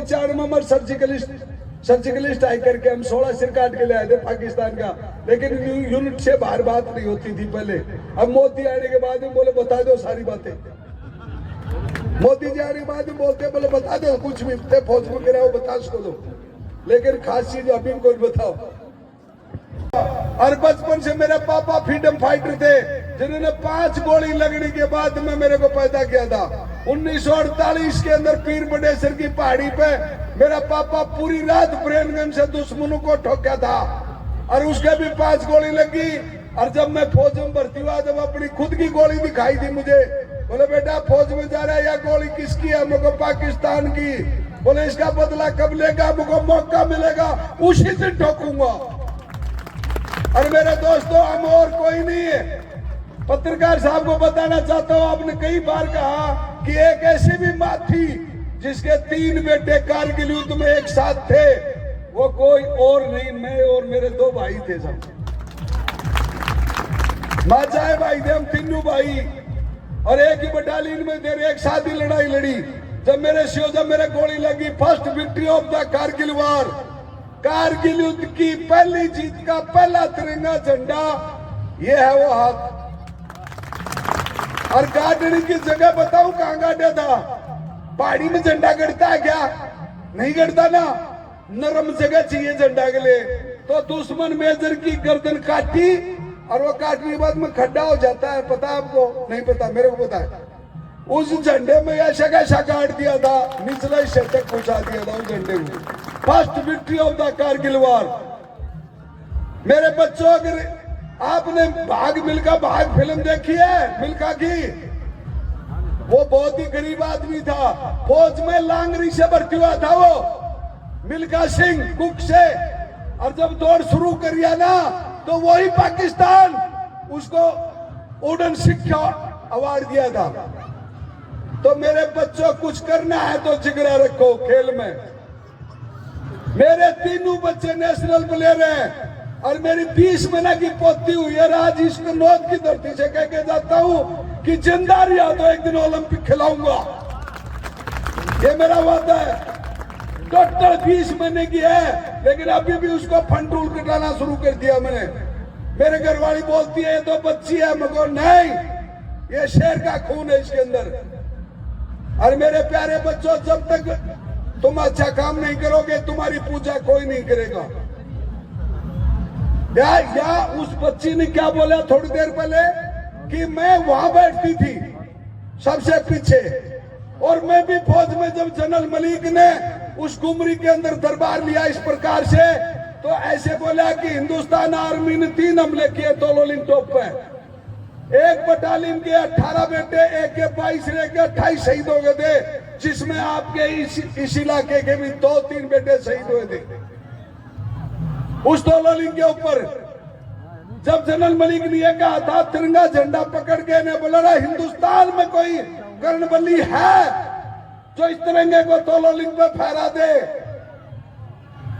1995 में सर्जिकलिस्ट आई करके हम 16 सिर काट के ले आए थे पाकिस्तान का, लेकिन यूनिट से बाहर बात नहीं होती थी पहले। अब मोदी आने के बाद में बोले बता दो सारी बातें, मोदी जी आने के बाद में बोलते बोले बता दो कुछ भी फौज में गिरा हो बता उसको दो, लेकिन खास चीज अभी को बताओ। और बचपन से मेरे पापा फ्रीडम फाइटर थे जिन्होंने 5 गोली लगने के बाद में मेरे को पैदा किया था। 1948 के अंदर पीर बटेश्वर की पहाड़ी पे मेरा पापा पूरी रात ब्रेनगन से दुश्मनों को ठोका था और उसके भी 5 गोली लगी। और जब मैं फौज में भर्ती हुआ जब अपनी खुद की गोली दिखाई थी मुझे, बोले बेटा फौज में जा रहा है, या गोली किसकी है? मुझको पाकिस्तान की। बोले इसका बदला कब लेगा? मुझको मौका मिलेगा उसी दिन ठोकूंगा। और मेरे दोस्तों हम और कोई नहीं है। पत्रकार साहब को बताना चाहता हूं, आपने कई बार कहा कि एक ऐसी भी मां थी जिसके 3 बेटे कारगिल युद्ध में एक साथ थे, वो कोई और नहीं, मैं और मेरे 2 भाई थे। सब माचाए भाई थे हम, तीनों भाई, और एक ही बटालियन में थे, एक साथ ही लड़ाई लड़ी। जब मेरे गोली लगी, first victory of the Kargil war, Kargil युद्ध की पहली जीत का पहला तिरंगा झंडा ये है वो हाथ। और गाड़ने की जगह बताऊं कहां गाड़ा था? पहाड़ी में झंडा गड़ता है क्या? नहीं गड़ता ना, नरम जगह चाहिए झंडा के लिए। तो दुश्मन मेजर की गर्दन काटी और वो काटने के बाद में खड्डा हो जाता है, पता है आपको? नहीं पता, मेरे को पता है। उस झंडे में ऐसा कैसा काट दिया था, निचला हिस्से तक पहुंचा दिया था उस झंडे को। First victory of the Kargil war. मेरे बच्चों, अगर आपने भाग मिल्खा भाग फिल्म देखी है, मिल्खा की, वो बहुत ही गरीब आदमी था, फौज में लांगरी से भर्ती हुआ था वो मिल्खा सिंह कुक से। और जब दौड़ शुरू करिया ना तो वही पाकिस्तान उसको उड़न शिक्षा अवार्ड दिया था। तो मेरे बच्चों कुछ करना है तो जिगरा रखो खेल में। मेरे तीनों बच्चे नेशनल प्लेयर हैं और मेरी 20 महीने की पोती हुई है। आज इस नौत की धरती से कह के जाता हूं कि जिंदा रहा तो एक दिन ओलंपिक खिलाऊंगा, ये मेरा वादा है। टोटल 20 महीने की है, लेकिन अभी भी उसको फंड रूल कटाना शुरू कर दिया मैंने। मेरे घरवाली बोलती है ये तो बच्ची है, मगर नहीं, ये शेर का खून है इसके अंदर। और मेरे प्यारे बच्चों, जब तक तुम अच्छा काम नहीं करोगे तुम्हारी पूजा कोई नहीं करेगा। या उस बच्ची ने क्या बोला थोड़ी देर पहले कि मैं वहां बैठती थी सबसे पीछे, और मैं भी फौज में जब जनरल मलिक ने उस गुमरी के अंदर दरबार लिया इस प्रकार से, तो ऐसे बोला कि हिंदुस्तान आर्मी ने 3 हमले किए तोलोलिंग टॉप पे। एक बटालियन के 18 बेटे, एक के 22 रह के 28 शहीद हो गए थे, जिसमें आपके इस इलाके के भी 2-3 बेटे शहीद हुए थे उस तोलोलिंग के ऊपर। जब जनरल मलिक ने यह कहा था, तिरंगा झंडा पकड़ के ने बोला हिंदुस्तान में कोई कर्णबली है जो इस तिरंगे को तोलोलिंग पे फहरा दे?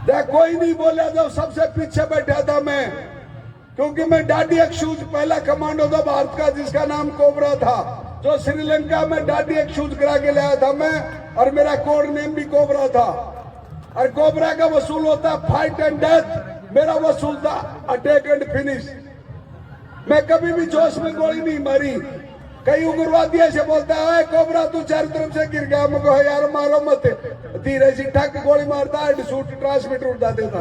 कोई नहीं बोला। जब सबसे पीछे बैठा था मैं, क्योंकि मैं डाडी एक्शूज पहला कमांडो था भारत का जिसका नाम कोबरा था, जो श्रीलंका में डाडी एक्शूज करा के लाया था मैं, और मेरा कोड नेम भी कोबरा था। और कोबरा का वसूल होता फाइट एंड डेथ, मेरा वसूल था अटैक एंड फिनिश। मैं कभी भी जोश में गोली नहीं मारी। कई उग्रवादी ऐसे बोलता है कोबरा तू चारों तरफ से गिर गया, मैं कहा यार मारो मत, धीरे से ठक गोली मारता है, शूट ट्रांसमिटर उड़ा देता।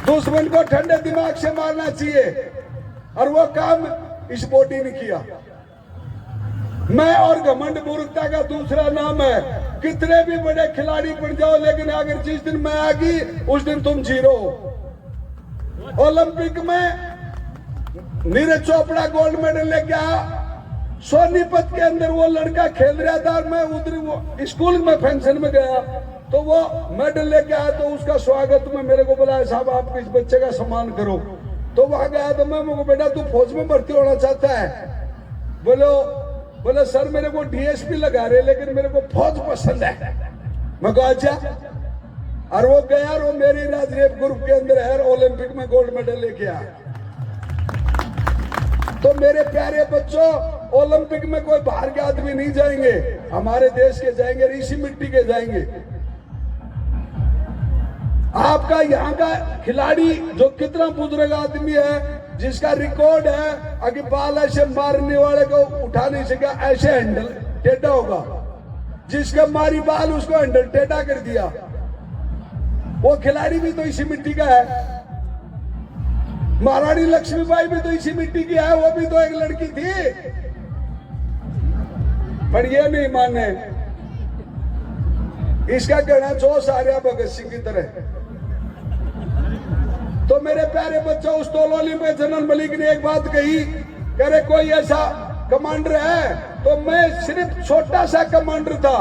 दुश्मन को ठंडे दिमाग से मारना चाहिए, और वो काम इस बॉडी ने किया। मैं और घमंड मूर्खता का दूसरा नाम है। कितने भी बड़े खिलाड़ी बन जाओ, लेकिन अगर जिस दिन मैं आ गई उस दिन तुम जीरो। ओलंपिक में नीरज चोपड़ा गोल्ड मेडल लेके आया, सोनीपत के अंदर वो लड़का खेल रहा था और मैं उधर स्कूल में फंक्शन में गया, तो वो मेडल लेके आया, तो उसका स्वागत में मेरे को बोला साहब आप इस बच्चे का सम्मान करो। तो वहां गया तो मैं मुझे बेटा तू फौज में भर्ती होना चाहता है? बोले सर मेरे को डीएसपी लगा रहे, लेकिन मेरे को फौज पसंद है। मैं कहा अच्छा। और वो गया और वो मेरी राजरेप ग्रुप के अंदर है, ओलंपिक में गोल्ड मेडल लेके आया। तो मेरे प्यारे बच्चों, ओलंपिक में कोई बाहर के आदमी नहीं जाएंगे, हमारे देश के जाएंगे, इसी मिट्टी के जाएंगे। आपका यहाँ का खिलाड़ी जो कितना बुजुर्ग आदमी है, जिसका रिकॉर्ड है अगर बाल ऐसे मारने वाले को उठा नहीं सका, ऐसे हैंडल टेढ़ा होगा, जिसका मारी बाल उसको हैंडल टेढ़ा कर दिया, वो खिलाड़ी भी तो इसी मिट्टी का है। महारानी लक्ष्मीबाई भी तो इसी मिट्टी की है, वो भी तो एक लड़की थी, पर ये नहीं माने। इसका कहना जोश आ रहा भगत सिंह की तरह। तो मेरे प्यारे बच्चों, उस तोलोली में जनरल मलिक ने एक बात कही, कह रहे कोई ऐसा कमांडर है, तो मैं सिर्फ छोटा सा कमांडर था,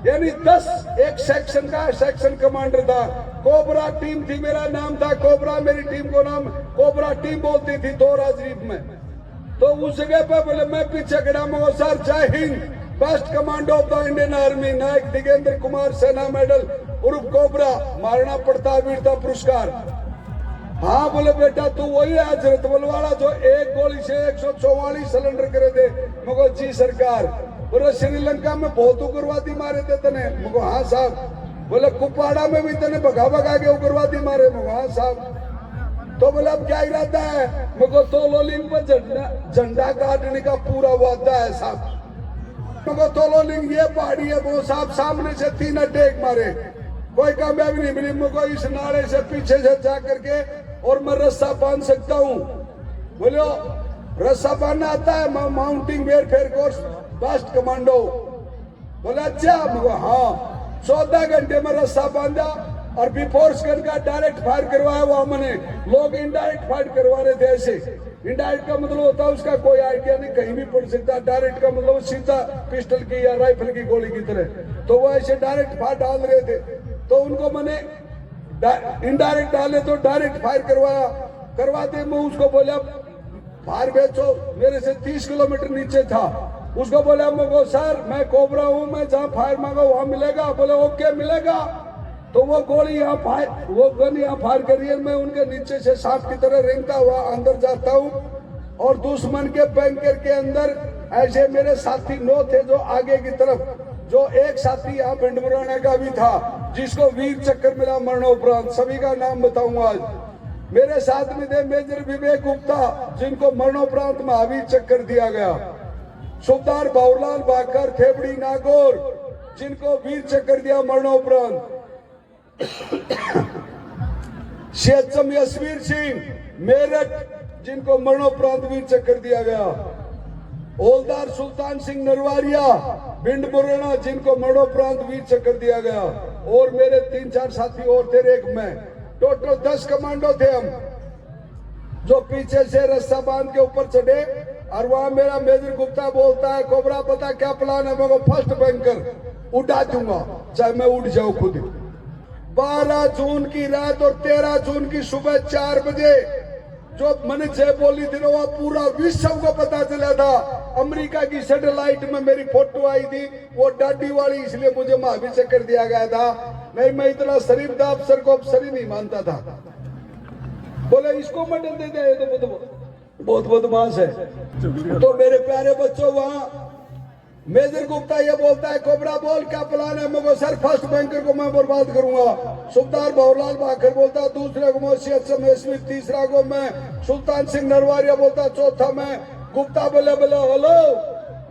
यानी 10 एक सेक्शन का सेक्शन कमांडर था। कोबरा टीम थी, मेरा नाम था कोबरा, मेरी टीम को नाम कोबरा टीम बोलती थी दो राजरीफ में। तो उस जगह पर बोले मैं पीछे खड़ा, मगर सर जय हिंद, best commando of the Indian army, नायक दिगेंद्र कुमार सेना मेडल उर्फ कोबरा, महाराणा प्रताप वीरता पुरस्कार। हाँ बोले बेटा तू वही है हजरतबल वाला जो एक गोली से 144 सिलेंडर करे थे? मगर जी सरकार। बोले श्रीलंका में बहुत उग्रवादी मारे थे तने? मगर हाँ साहब। बोले कुपवाड़ा में भी तने भगा भगा के उग्रवादी मारे? मगर हाँ साहब। तो बोले अब क्या इरादा है? मगर तोलोलिंग पर झंडा काटने का पूरा वादा है साहब। मगर तोलोलिंग ये पहाड़ी है वो साहब, सामने से 3 अटैक मारे, कोई कामयाबी नहीं मिली। मुझको इस नारे से पीछे से जा करके और मैं रस्सा बांध सकता हूँ। बोलो रस्सा बांधना आता है? Mountain warfare course best commando. बोला अच्छा? मुझको हाँ। 14 घंटे में रस्सा बांधा और बिफोर्स गन का डायरेक्ट फायर करवाया हुआ मैंने। लोग इनडायरेक्ट फायर करवा रहे थे ऐसे। इनडायरेक्ट का मतलब होता है उसका कोई आइडिया नहीं, कहीं भी पड़ सकता। डायरेक्ट का मतलब सीधा पिस्टल की या राइफल की गोली की तरह। तो वो ऐसे डायरेक्ट फायर डाल रहे थे, तो उनको मैंने इनडायरेक्ट डाले तो डायरेक्ट फायर करवाया। करवाते मैं उसको बोला फायर बेचो, मेरे से 30 किलोमीटर नीचे था। उसको बोला मैं सर मैं कोबरा हूँ, मैं जहाँ फायर मांगा वहां मिलेगा? बोले ओके मिलेगा। तो वो गोली यहाँ फायर, वो गन यहाँ फायर करिए, मैं उनके नीचे से सांप की तरह रेंगता हुआ अंदर जाता हूँ और दुश्मन के बैंकर के अंदर ऐसे मेरे साथी 9 थे जो आगे की तरफ, जो एक साथी यहाँ भिंड मुरैना का भी था जिसको वीर चक्कर मिला मरणोपरांत। सभी का नाम बताऊंगा आज। मेरे साथ में थे मेजर विवेक गुप्ता जिनको मरणोपरांत महावीर चक्कर दिया गया, सुबेदार बाबूलाल बाकर थेबड़ी नागौर जिनको वीर चक्कर दिया मरणोपरांत, सीएचएम यशवीर सिंह मेरठ जिनको मरणोपरांत वीर चक्कर दिया गया, ओलदार सुल्तान सिंह नरवारिया भिंड मुरैना जिनको मरणोपरांत वीर चक्कर दिया गया, और मेरे 3-4 साथी और थे, एक मैं। टोटल 10 कमांडो थे हम, जो पीछे से रस्सा बांध के ऊपर चढ़े। और वहां मेरा मेजर गुप्ता बोलता है कोबरा पता क्या प्लान है? मैं फर्स्ट बैंकर उड़ा दूंगा चाहे मैं उड़ जाऊं खुद। 12 जून की रात और 13 जून की सुबह 4 बजे जो मैंने जय बोली थी ना, वो पूरा विश्व को पता चला था। अमेरिका की सैटेलाइट में मेरी फोटो आई थी, वो दाढ़ी वाली, इसलिए मुझे महावीर चक्कर दिया गया था। नहीं मैं इतना शरीफ था, अफसर को अफसर ही नहीं मानता था। बोले इसको मेडल दे दे, तो बहुत बदमाश है। तो मेरे प्यारे बच्चों, वहां मेजर गुप्ता ये बोलता है कोबरा बोल क्या प्लान है? मैं सर फर्स्ट बैंकर को मैं बर्बाद करूंगा। सुबेदार बाबूलाल बाकर बोलता दूसरे को मैं सीएचएम यशवीर, तीसरा को मैं सुल्तान सिंह नरवारिया बोलता, चौथा मैं गुप्ता। बोले हेलो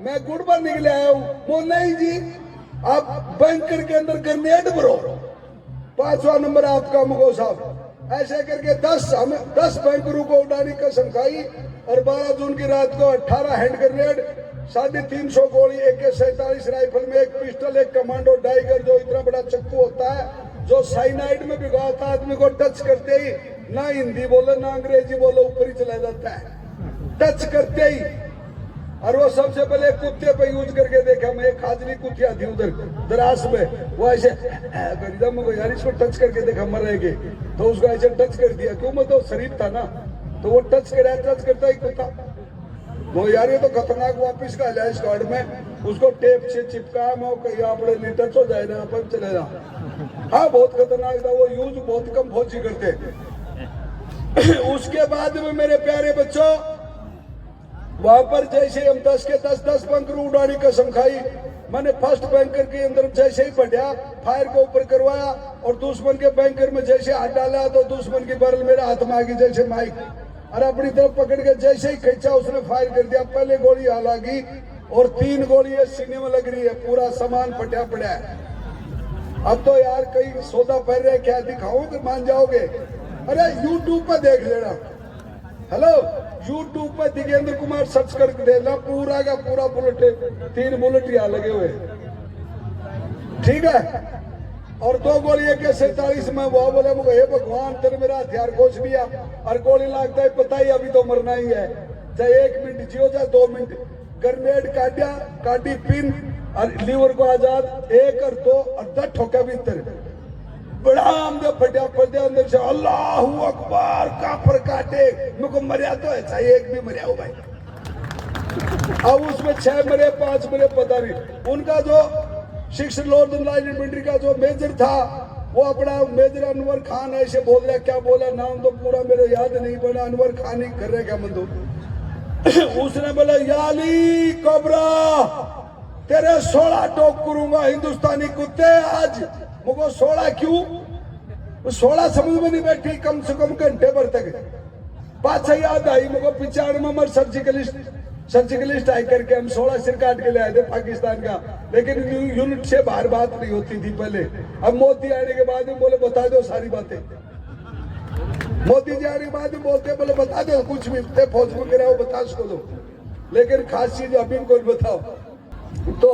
मैं गुड़ पर निकले आया हूँ। वो नहीं जी आप बैंकर के अंदर ग्रेनेड भरो, 5वां नंबर आपका मुगो साहब। ऐसे करके 10 बैंकरों को उड़ाने की कसम खाई। और 12 जून की रात को 18 हैंड ग्रेनेड, 350 गोली, AK-47 राइफल में, एक पिस्टल, एक कमांडो टाइगर जो इतना बड़ा चक्कू होता है जो साइनाइड में भिगा होता है, आदमी को टच करते ही ना हिंदी बोले ना अंग्रेजी बोले ऊपर ही चला जाता है टच करते ही। और वो सबसे पहले कुत्ते पे यूज करके देखा मैं, एक खाजली कुतिया थी उधर दराज में, वो ऐसे यार इसको टच करके देखा मरेंगे, तो उसको ऐसे टच कर दिया। क्यों? मैं तो शरीफ था ना, तो वो टच करता ही कुत्ता। वो यार ये तो खतरनाक वापिस का है स्क्वाड में, उसको टेप से चिपका मैं कहीं आपने नहीं टच हो जाए ना अपन चले जा। हाँ बहुत खतरनाक था, वो यूज बहुत कम फौजी करते। उसके बाद में मेरे प्यारे बच्चों वहां पर जैसे हम 10 के 10 बंकर उड़ाने कसम खाई। मैंने फर्स्ट बैंकर के अंदर जैसे ही बढ़िया फायर को ऊपर करवाया और दुश्मन के बैंकर में जैसे हाथ डाला तो दुश्मन की बरल मेरे हाथ में आ गई जैसे माइक, और अपनी तरफ पकड़ के जैसे ही खींचा उसने फायर कर दिया। पहले गोली आ लगी और 3 गोली सीने में लग रही है, पूरा सामान फटा पड़ा है। अब तो यार कई सौदा पहन रहे, क्या दिखाऊं कि मान जाओगे? अरे यूट्यूब पर देख लेना, हेलो यूट्यूब पर दिगेंद्र कुमार सर्च करके देना, पूरा का पूरा बुलेट, 3 बुलेट यहाँ लगे हुए, ठीक है। और 2 गोली AK-47 में वो बोले मुझे हे भगवान तेरे मेरा हथियार खोज लिया, और गोली लगता है पता ही अभी तो मरना ही है, चाहे 1 मिनट जियो चाहे 2 मिनट। ग्रेनेड काटी पिन और लीवर को आजाद 1 और 2 और 10 ठोका भीतर, बड़ा हमने फटा पड़े अंदर से अल्लाहू अकबर काफर काटे। मुझको मरिया तो है, चाहे 1 भी मरिया हो भाई। अब उसमें 6 मरे 5 मरे पता नहीं। उनका जो 6 नॉर्दर्न लाइन इन्फेंट्री का जो मेजर था वो अपना मेजर अनवर खान ऐसे बोल रहा, क्या बोला नाम तो पूरा मेरे याद नहीं पड़ा, अनवर खान ही कर रहे क्या मंदू। उसने बोला याली कोबरा तेरे 16 टोक करूंगा हिंदुस्तानी कुत्ते आज। मुझको 16 क्यों? 16 समझ में नहीं बैठी, कम से कम घंटे भर तक। पाछा याद आई मुझको 95 में सर्जिकलिस्ट आई करके हम 16 सिर काट के ले आए थे पाकिस्तान का, लेकिन यूनिट से बाहर बात नहीं होती थी पहले। अब मोदी आने के बाद में बोले बता दो सारी बातें, मोदी जी आने के बाद में बोलते बोले बता दो कुछ भी थे फौज में गिरा बता उसको दो, लेकिन खास चीज अभी को बताओ। तो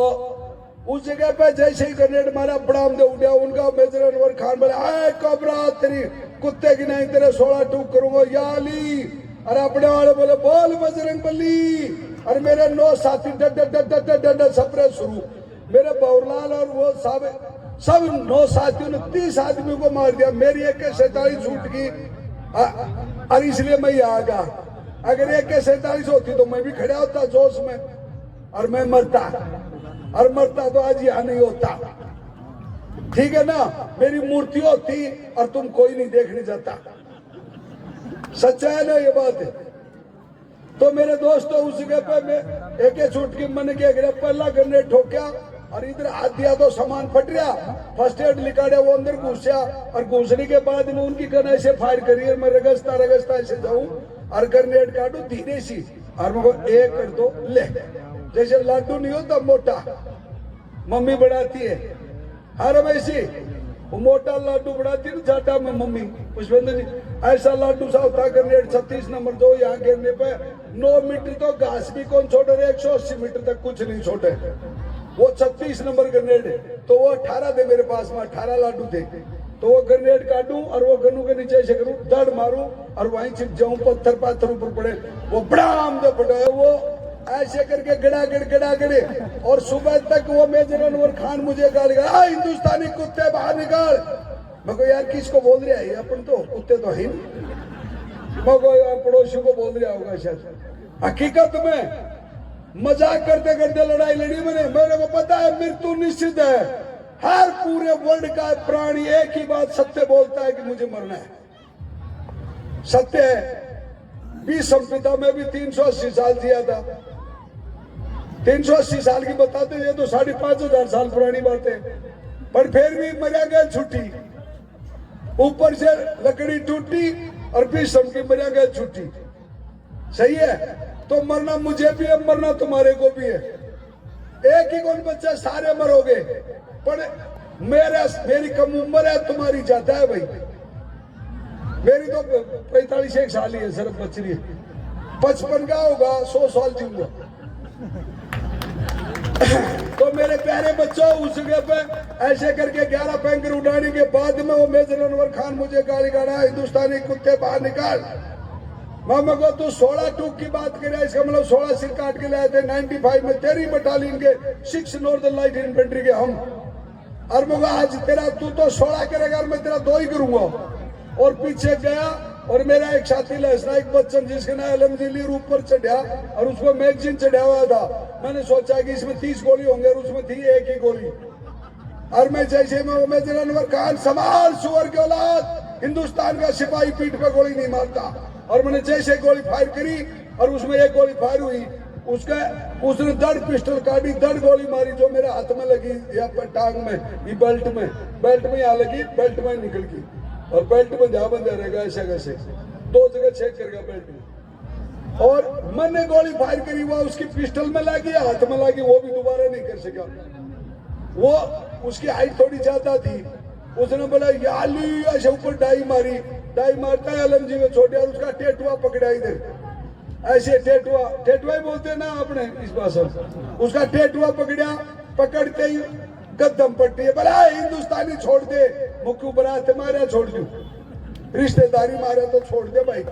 उस जगह पे जैसे ही ग्रेनेड मारा बड़ाम दे उड़ा, उनका मेजर अनवर खान बोले आए कोबरा तेरी कुत्ते की नहीं तेरे 16 टूक करूंगा याली। और अपने वाले बोले बोल बजरंग बली, और मेरे 9 साथी डड सपरे शुरू। मेरे बाबूलाल और वो सब 9 साथियों ने 30 आदमी को मार दिया। मेरी AK-47 छूट गई और इसलिए मैं यहाँ आ गया। अगर AK-47 होती तो मैं भी खड़ा होता जोश में और मैं मरता, और मरता तो आज यहाँ नहीं होता, ठीक है ना। मेरी मूर्ति होती और तुम कोई नहीं देखने जाता, सच्चा है ना ये बात है। तो मेरे दोस्तों उस जगह पे मैं एक छूट की मन के पहला ग्रेनेड ठोकिया और इधर हाथ दिया तो सामान फट गया। फर्स्ट एड लिखाड़े वो अंदर घुसा, और घुसने के बाद में उनकी गन ऐसे फायर करी, मैं रगस्ता ऐसे जाऊं और ग्रेनेड काटू धीरे सी, और मैं 1 कर 2 ले, जैसे लाडू नहीं होता मोटा मम्मी बढ़ाती है, हर वैसी वो मोटा लाडू बढ़ाती है जाटा में मम्मी पुष्पेंद्र जी, ऐसा लाडू सा होता। ग्रेनेड 36 नंबर जो यहाँ गिरने पे 9 मीटर तो घास भी कौन छोड़े, 180 मीटर तक कुछ नहीं छोटे। वो 36 नंबर ग्रेनेड है, तो वो 18 थे मेरे पास में, 18 लाडू थे। तो वो ग्रेनेड काटूं और वो गन्नू के नीचे ऐसे करूं, दड़ मारूं और वहीं छिप जाऊं, पत्थर ऊपर पड़े, वो बड़ा आमदे पड़े, वो ऐसे करके गड़ागड़े। और सुबह तक वो मेजर अनवर खान मुझे गाली गया, हिंदुस्तानी कुत्ते बाहर निकाल। मैं को यार किसको बोल रहा है, अपन तो कुत्ते तो है नहीं, मैं को पड़ोसी को बोल रहा होगा शायद। हकीकत में मजाक करते करते लड़ाई लड़ी मैंने, मेरे को पता है मृत्यु निश्चित है। हर पूरे वर्ल्ड का प्राणी एक ही बात सत्य बोलता है कि मुझे मरना है, सत्य है। 20 संपिता में भी 380 साल जिया था, 380 साल की बताते ये तो 5,500 साल पुरानी बात है, पर फिर भी मरा गया छुट्टी, ऊपर से लकड़ी टूटी और 20 की मरा गया छुट्टी, सही है। तो मरना मुझे भी है, मरना तुम्हारे को भी है, एक ही कौन बच्चा, सारे मरोगे। पर मेरी कम उम्र है, तुम्हारी ज्यादा है भाई, मेरी तो 45 साल ही है, सिर्फ बच रही है। 55 का होगा, 100 साल जीऊंगा। तो मेरे प्यारे बच्चों उस जगह पे ऐसे करके 11 बैंकर उड़ाने के बाद में वो मेजर अनवर खान मुझे गाली गाड़ा, हिंदुस्तानी कुत्ते बाहर निकाल। मामा को तू 16 टूक की बात करे, इसका मतलब 16 सिर काट के लाए थे 95 में तेरी बटालियन के 6 नॉर्दर्न लाइट इन्फेंट्री के हम, और मैं आज तेरा तू तो 16 करेगा और मैं तेरा 2 ही करूंगा। और पीछे गया और मेरा एक साथी एक बच्चन जिसके नाम LMG ऊपर चढ़ा और उसको मैगजीन चढ़ा हुआ था। मैंने सोचा कि इसमें 30 गोली होंगे और उसमें थी 1 ही गोली। और मैं जैसे मैं मेजर अनवर खान सवाल सुअर के औलाद, हिंदुस्तान का सिपाही पीठ पे गोली नहीं मारता, और मैंने जैसे गोली फायर करी और उसमें एक गोली फायर हुई, उसने 10 पिस्टल काटी, 10 गोली मारी जो मेरे हाथ में लगी या टांग में, ये बेल्ट में यहाँ लगी, बेल्ट में निकल गई और बेल्ट में जहाँ बंद रहेगा ऐसे कैसे 2 जगह चेक करेगा बेल्ट में। और मैंने गोली फायर करी, वो उसकी पिस्टल में लगी, हाथ में लगी, वो भी दोबारा नहीं कर सका। वो उसकी हाइट थोड़ी ज्यादा थी, उसने बोला याली ऐसे ऊपर डाई मारता है अलम जी को छोटे, और उसका टेटुआ पकड़ा इधर ऐसे, टेटुआ ही बोलते हैं ना अपने इस भाषा में, उसका टेटुआ पकड़ते ही गद्दम पट्टी है, बोला हिंदुस्तानी छोड़ दे, मुक्कू बरात मारा छोड़ दू, रिश्तेदारी मारा तो छोड़ दे भाई।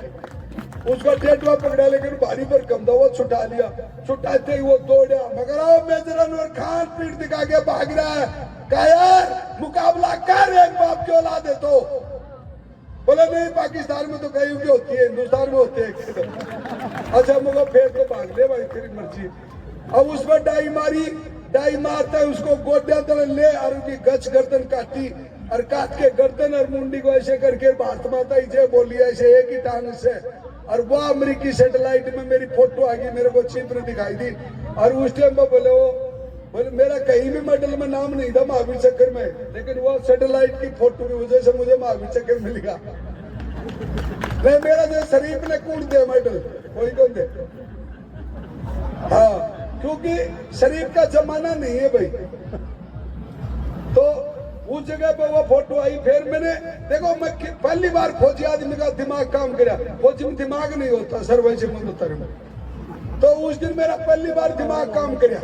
उसका टेटुआ पकड़ा, लेकिन भारी पर कम था, वो छुटा लिया, छुटाते ही वो दौड़ा, मगर अब मेजर अनवर खान पीठ दिखा के भाग रहा है, कहा यार मुकाबला कर, एक बाप की औलाद है तो। बोला नहीं, पाकिस्तान में तो कहीं भी होती है, हिंदुस्तान में होती है। अच्छा मगर फिर तो भाग ले भाई, तेरी मर्जी। अब उस पर डाई मारता है, उसको गोड्या तरह ले और उनकी गच गर्दन काटी, और काट के गर्दन और मुंडी को ऐसे करके भारत माता ही बोली ऐसे एक ही टांग से, और वो अमेरिकी सैटेलाइट में मेरी फोटो आ गई, मेरे को चित्र दिखाई दी। और उस टाइम पर बोले मेरा कहीं भी मेडल में नाम नहीं था महावीर चक्र में, लेकिन वो सैटेलाइट की फोटो की वजह से मुझे महावीर चक्र मिल गया। नहीं, मेरा जो शरीफ ने कूट दे मेडल, कोई कौन दे। हाँ, क्योंकि शरीफ का जमाना नहीं है भाई। तो उस जगह पे वो फोटो आई, फिर मैंने देखो, मैं पहली बार फौजी आदमी का दिमाग काम करा, फौजी में दिमाग नहीं होता सर, वैसे में। तो उस दिन मेरा पहली बार दिमाग काम करा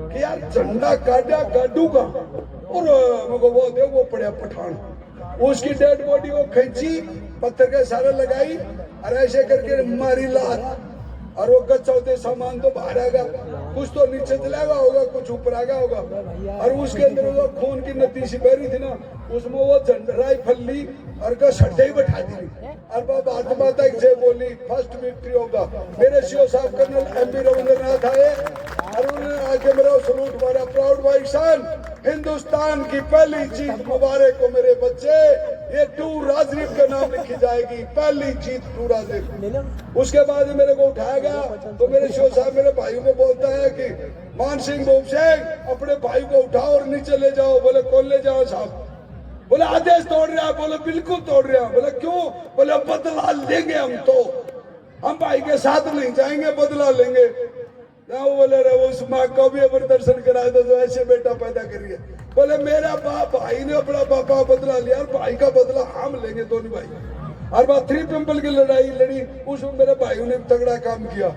कि यार झंडा काटा गाडू का, और मुझको वो दे, वो पड़ा पठान, उसकी डेड बॉडी को खींची, पत्थर के सारे लगाई और ऐसे करके मारी लात, और वो गच्चौते सामान तो बाहर आएगा, कुछ तो नीचे चलागा होगा, कुछ ऊपर आगा होगा, और उसके अंदर वो खून की नती सी बह रही थी ना, उसमें वो राइफल ली और का सड़े ही बैठा दी, और वो भारत माता की जय बोली, फर्स्ट विक्ट्री होगा। मेरे सीओ साहब कर्नल एमपी रविंद्रनाथ आए और उन्होंने आके मेरा सलूट मारा, प्राउड बाई सन, हिंदुस्तान की पहली जीत मुबारक हो मेरे बच्चे, ये टूर राजदीप के नाम लिखी जाएगी, पहली जीत टूर राजदीप। उसके बाद मेरे को उठाया गया, तो मेरे सीओ साहब मेरे भाइयों को बोलता है कि मान सिंह भूप सिंह अपने भाई को उठाओ और नीचे ले जाओ। बोले कौन ले जाओ साहब? बोले आदेश तोड़ रहा है। बोले बिल्कुल तोड़ रहा। बोले क्यों? बोले बदला लेंगे हम, तो हम भाई के साथ नहीं जाएंगे, बदला लेंगे। बोले रहे उस माँ को भी अगर दर्शन कराए तो ऐसे बेटा पैदा करिए। बोले मेरा बाप भाई ने अपना पापा बदला लिया और भाई का बदला हम लेंगे दोनों भाई। और बात 3 पिंपल की लड़ाई लड़ी, उसमें मेरे भाइयों ने तगड़ा काम किया,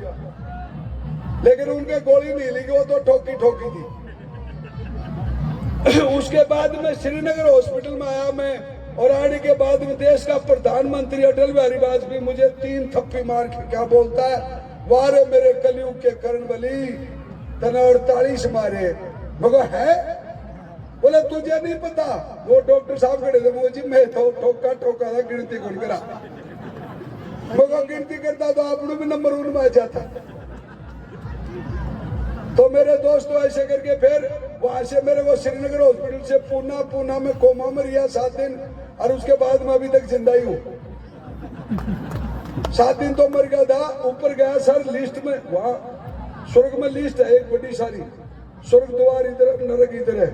लेकिन उनके गोली नहीं लगी, वो तो ठोकी ठोकी थी। उसके बाद में श्रीनगर हॉस्पिटल में आया मैं, और आने के बाद में देश का प्रधानमंत्री अटल बिहारी वाजपेयी मुझे 3 थप्पी मार के क्या बोलता है, वारे मेरे कलयुग के कर्ण बली, तने 48 मारे। मगर है? बोले तुझे नहीं पता? वो डॉक्टर साहब खड़े थे, मुझे मैं तो ठोका था, गिनती कौन करा? मगर गिनती करता तो आप भी नंबर 1 में आ जाता। तो मेरे दोस्तों ऐसे करके फिर वहां से मेरे को श्रीनगर हॉस्पिटल से पूना में कोमा में रिया 7 दिन, और उसके बाद मैं अभी तक जिंदा ही हूँ। 7 दिन तो मर गया था। ऊपर गया सर लिस्ट में, वहां स्वर्ग में लिस्ट है एक बड़ी सारी, स्वर्ग द्वार इधर, नरक इधर है।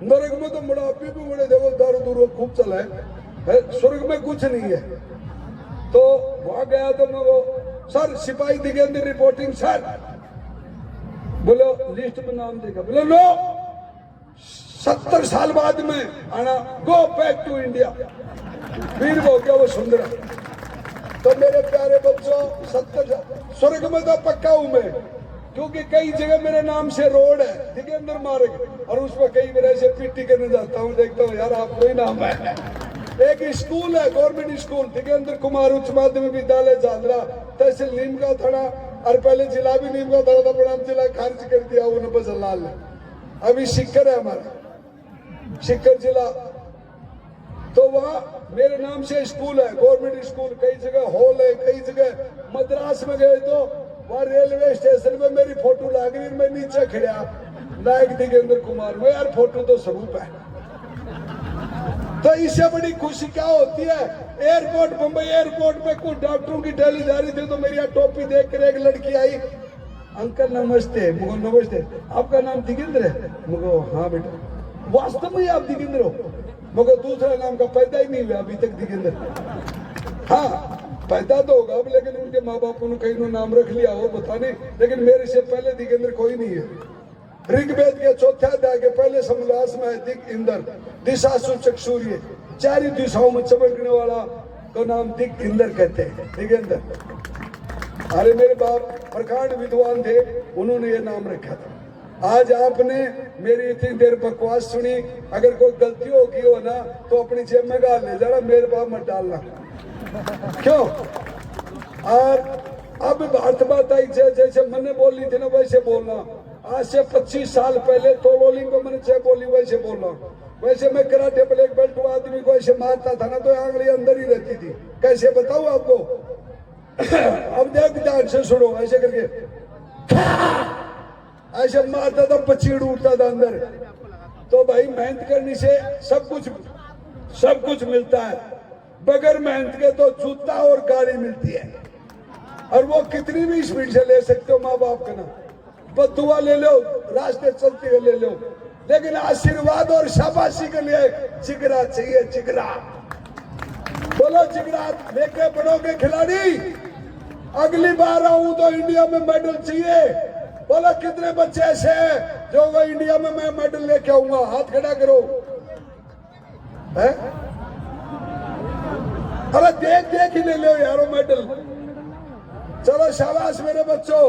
नरक में तो बुढ़ापे भी बड़े, देखो दारू दूर खूब चला है, स्वर्ग में कुछ नहीं है। तो वहां गया तो मैं वो सर सिपाही दिखे अंदर रिपोर्टिंग, सर बोलो लिस्ट में नाम देखा। बोलो लो 70 साल बाद में आना, गो बैक टू इंडिया। फिर हो गया वो सुंदर। तो मेरे प्यारे बच्चों 70 स्वर्ग में तो पक्का हूं मैं, क्योंकि कई जगह मेरे नाम से रोड है, ठीक है, अंदर मार्ग, और उसमें कई बार ऐसे पीटी करने जाता हूँ, देखता हूँ यार आपको ही नाम है। एक स्कूल है गवर्नमेंट स्कूल, ठीक है, अंदर कुमार उच्च माध्यमिक विद्यालय झांझरा, तहसील नीम का थाना, और पहले जिला भी नीम का थाना था, बड़ा जिला खारिज कर दिया उन्हें बजलाल ने। अभी सिक्कर है हमारा, सिक्कर जिला। तो वहाँ मेरे नाम से स्कूल है, गवर्नमेंट स्कूल, कई जगह हॉल है, कई जगह। मद्रास में गए तो वहाँ रेलवे स्टेशन में मेरी फोटो लग रही, मैं नीचे खड़ा नायक दिगेंद्र कुमार में, यार फोटो तो स्वरूप है। तो इससे बड़ी खुशी क्या होती है? एयरपोर्ट, मुंबई एयरपोर्ट पे कुछ डॉक्टरों की टैली जा रही थी तो मेरी यहाँ टोपी देख कर एक लड़की आई, अंकल नमस्ते। मुझको नमस्ते, आपका नाम दिगेंद्र है? मुझको हाँ बेटा। वास्तव में आप दिगेंद्र हो? मुझको दूसरा नाम का पैदा ही नहीं हुआ अभी तक दिगेंद्र। हाँ पैदा तो होगा अब, लेकिन उनके माँ बापों ने कहीं नाम रख लिया हो पता नहीं, लेकिन मेरे से पहले दिगेंद्र कोई नहीं है। ऋग्वेद के 4 अध्याय के पहले समास में है दिग इंद्र, दिशा सूचक सूर्य, 4 दिशाओं में चमकने वाला को नाम दिग इंद्र कहते हैं, दिगेंद्र। अरे मेरे बाप प्रकांड विद्वान थे, उन्होंने ये नाम रखा था। आज आपने मेरी इतनी देर बकवास सुनी, अगर कोई गलती होगी हो ना तो अपनी जेब में डाल ले जाना, मेरे बाप मत डालना। क्यों? और अब बात आई जैसे मैंने बोली थी ना वैसे बोलना। आज से 25 साल पहले तोलोली को मैंने जय बोली वैसे बोलना। वैसे मैं कराटे ब्लैक बेल्ट आदमी को ऐसे मारता था ना तो आंगली अंदर ही रहती थी। कैसे बताऊं आपको? अब देख ध्यान से सुनो, ऐसे करके ऐसे मारता था, पचीड़ उठता था अंदर। तो भाई मेहनत करने से सब कुछ मिलता है, बगैर मेहनत के तो जूता और गाड़ी मिलती है, और वो कितनी भी स्पीड से ले सकते हो माँ बाप का ना। बदुआ ले लो, रास्ते चलते हुए ले लो, लेकिन आशीर्वाद और शाबाशी के लिए जिगरा चाहिए, जिगरा। बोलो जिगरा लेके बढ़ोगे खिलाड़ी। अगली बार आऊं तो इंडिया में मेडल चाहिए। बोलो कितने बच्चे ऐसे हैं जो वो इंडिया में मैं मेडल लेके आऊंगा? हाथ खड़ा करो। है? अरे देख ही ले लो यारो मेडल। चलो शाबाश मेरे बच्चों।